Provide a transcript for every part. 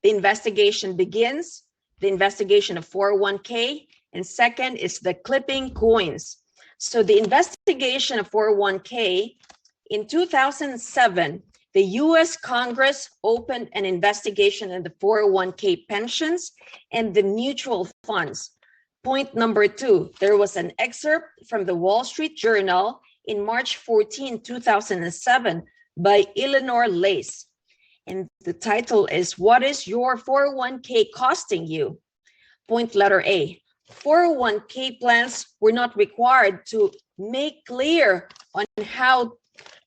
the investigation begins, the investigation of 401k, and second is the clipping coins. So the investigation of 401k, in 2007, the US Congress opened an investigation in the 401k pensions and the mutual funds. Point number 2, there was an excerpt from the Wall Street Journal in March 14, 2007 by Eleanor Lace. And the title is, "What is your 401k costing you?" Point letter A, 401k plans were not required to make clear on how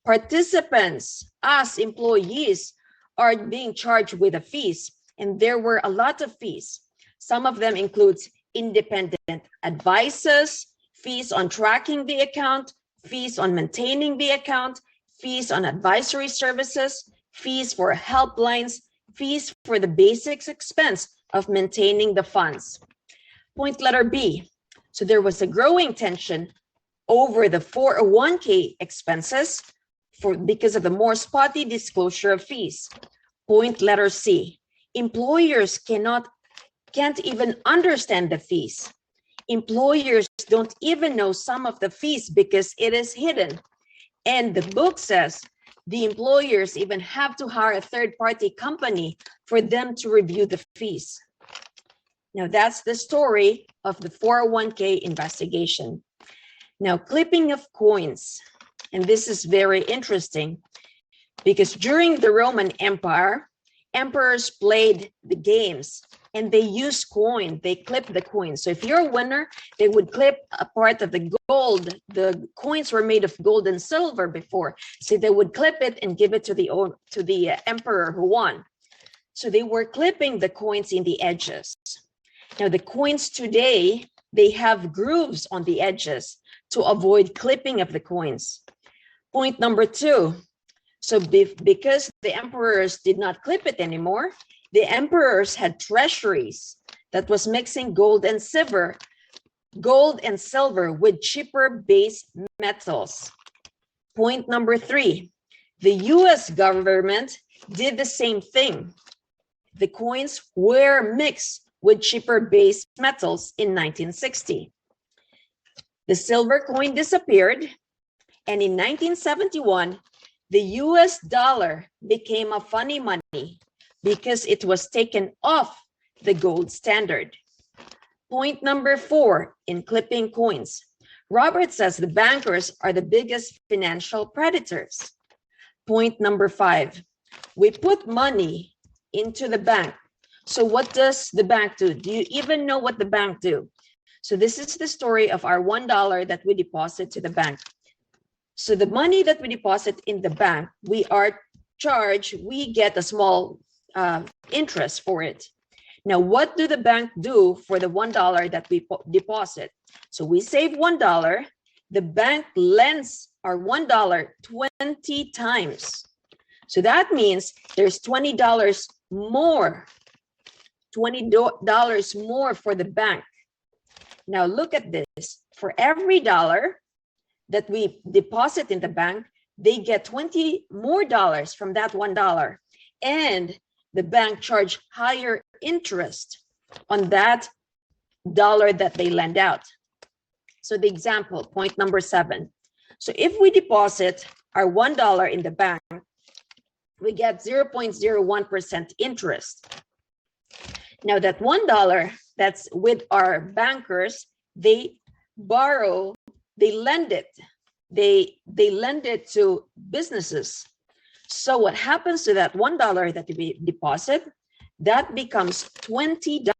participants, us employees, are being charged with the fees. And there were a lot of fees. Some of them includes independent advices, fees on tracking the account, fees on maintaining the account, fees on advisory services, fees for helplines, fees for the basic expense of maintaining the funds. Point letter B. So there was a growing tension over the 401k expenses because of the more spotty disclosure of fees. Point letter C. Employers can't even understand the fees. Employers don't even know some of the fees because it is hidden. And the book says the employers even have to hire a third-party company for them to review the fees. Now that's the story of the 401k investigation. Now, clipping of coins. And this is very interesting because during the Roman Empire, emperors played the games and they used coin, they clipped the coin. So if you're a winner, they would clip a part of the gold. The coins were made of gold and silver before. So they would clip it and give it to the emperor who won. So they were clipping the coins in the edges. Now the coins today, they have grooves on the edges to avoid clipping of the coins. Point number 2. So because the emperors did not clip it anymore, the emperors had treasuries that was mixing gold and silver with cheaper base metals. Point number 3, the US government did the same thing. The coins were mixed with cheaper base metals in 1960. The silver coin disappeared, and in 1971, the US dollar became a funny money because it was taken off the gold standard. Point number 4 in clipping coins. Robert says the bankers are the biggest financial predators. Point number 5, we put money into the bank. So what does the bank do? Do you even know what the bank do? So this is the story of our $1 that we deposit to the bank. So the money that we deposit in the bank, we are charged, we get a small interest for it. Now, what do the bank do for the $1 that we deposit? So we save $1, the bank lends our $1 20 times. So that means there's $20 more, $20 more for the bank. Now look at this, for every dollar that we deposit in the bank, they get $20 more from that $1. And the bank charge higher interest on that dollar that they lend out. So the example, point number 7. So if we deposit our $1 in the bank, we get 0.01% interest. Now that $1 that's with our bankers, they borrow, they lend it. They lend it to businesses. So what happens to that $1 that we deposit? That becomes $20,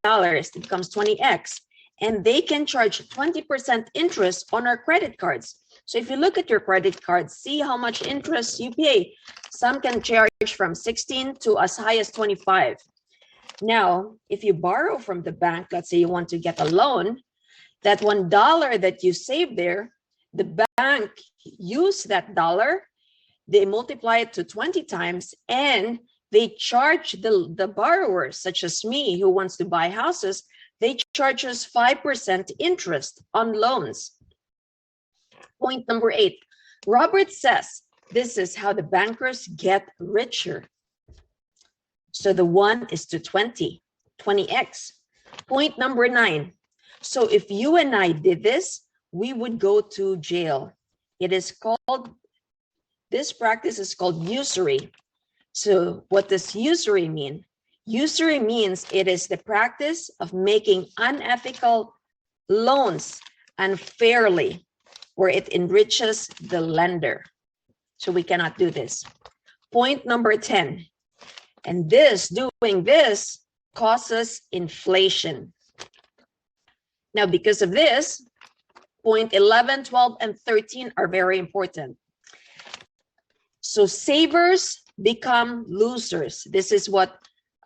it becomes 20x, and they can charge 20% interest on our credit cards. So if you look at your credit cards, see how much interest you pay. Some can charge from 16 to as high as 25. Now, if you borrow from the bank, let's say you want to get a loan, that $1 that you save there, the bank use that dollar, they multiply it to 20 times, and they charge the borrowers, such as me, who wants to buy houses, they charge us 5% interest on loans. Point number 8, Robert says this is how the bankers get richer. So the 1 is to 20, 20x. Point number 9. So if you and I did this, we would go to jail. It is called, this practice is called usury. So what does usury mean? Usury means it is the practice of making unethical loans unfairly, where it enriches the lender. So we cannot do this. Point number 10. And doing this causes inflation. Now, because of this, point 11, 12, and 13 are very important. So savers become losers. This is what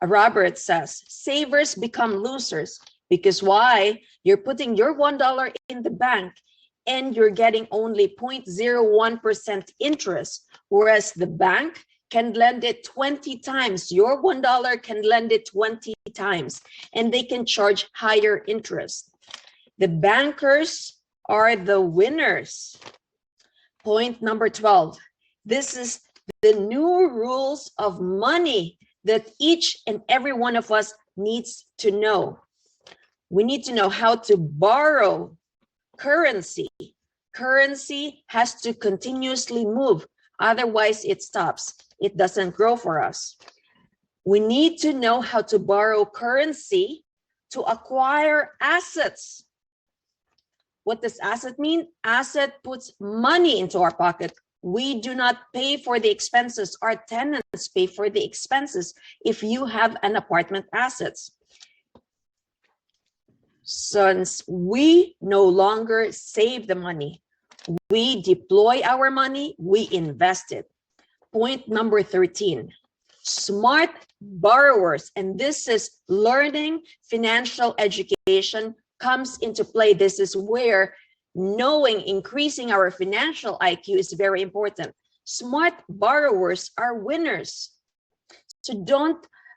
Robert says. Savers become losers. Because why? You're putting your $1 in the bank and you're getting only 0.01% interest, whereas the bank can lend it 20 times. Your $1 can lend it 20 times, and they can charge higher interest. The bankers are the winners. Point number 12. This is the new rules of money that each and every one of us needs to know. We need to know how to borrow currency. Currency has to continuously move, otherwise it stops. It doesn't grow for us. We need to know how to borrow currency to acquire assets. What does asset mean? Asset puts money into our pocket. We do not pay for the expenses. Our tenants pay for the expenses if you have an apartment assets. Since we no longer save the money, we deploy our money, we invest it. Point number 13, smart borrowers, and this is learning financial education comes into play. This is where increasing our financial IQ is very important. Smart borrowers are winners. So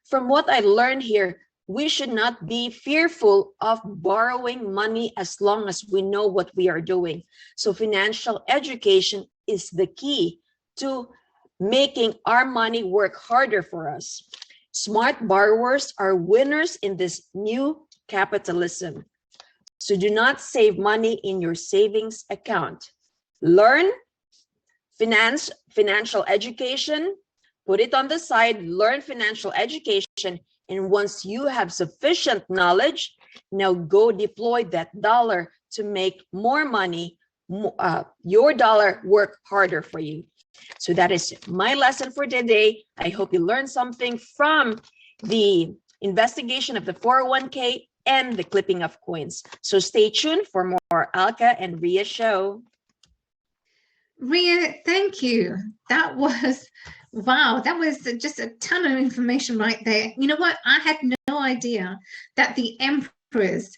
from what I learned here, we should not be fearful of borrowing money as long as we know what we are doing. So financial education is the key to making our money work harder for us. Smart borrowers are winners in this new capitalism. So do not save money in your savings account. Learn financial education, put it on the side, learn financial education. And once you have sufficient knowledge, now go deploy that dollar to make more money, your dollar work harder for you. So that is my lesson for today. I hope you learned something from the investigation of the 401k and the clipping of coins. So stay tuned for more Alka and Ria show. Ria, thank you. That was, wow, that was just a ton of information right there. You know what? I had no idea that the emperors,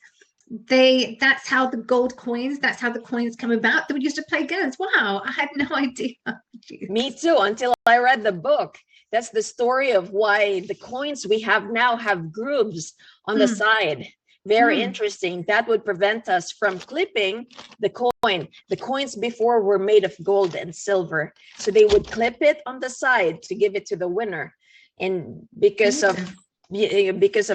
that's how the gold coins, that's how the coins come about. They would used to play games. Wow, I had no idea. Me too, until I read the book. That's the story of why the coins we have now have grooves on the side. Very interesting. That would prevent us from clipping the coin. The coins before were made of gold and silver. So they would clip it on the side to give it to the winner. And because of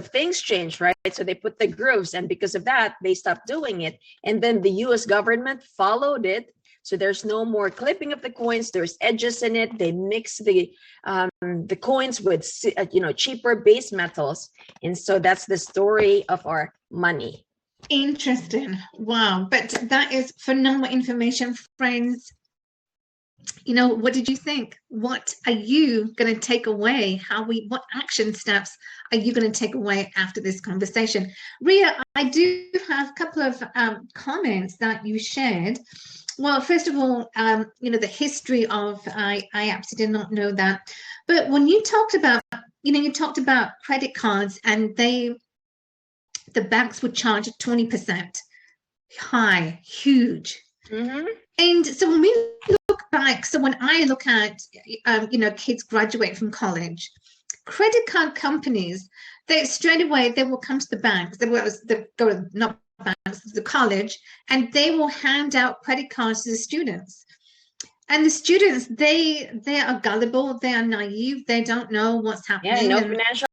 things changed, right? So they put the grooves, and because of that, they stopped doing it. And then the US government followed it. So there's no more clipping of the coins. There's edges in it. They mix the coins with cheaper base metals, and so that's the story of our money. Interesting. Wow. But that is phenomenal information, friends. You know, what did you think? What are you going to take away? What action steps are you going to take away after this conversation? Ria, I do have a couple of comments that you shared. Well, first of all, the history of I actually did not know that. But when you talked about, you talked about credit cards, and the banks would charge 20%. High, huge. And so when we look back, so when I look at, kids graduate from college, credit card companies, straight away, they will come to the banks. They go not banks, the college, and they will hand out credit cards to the students. And the students, they are gullible, they are naive, they don't know what's Yeah, happening. no And financial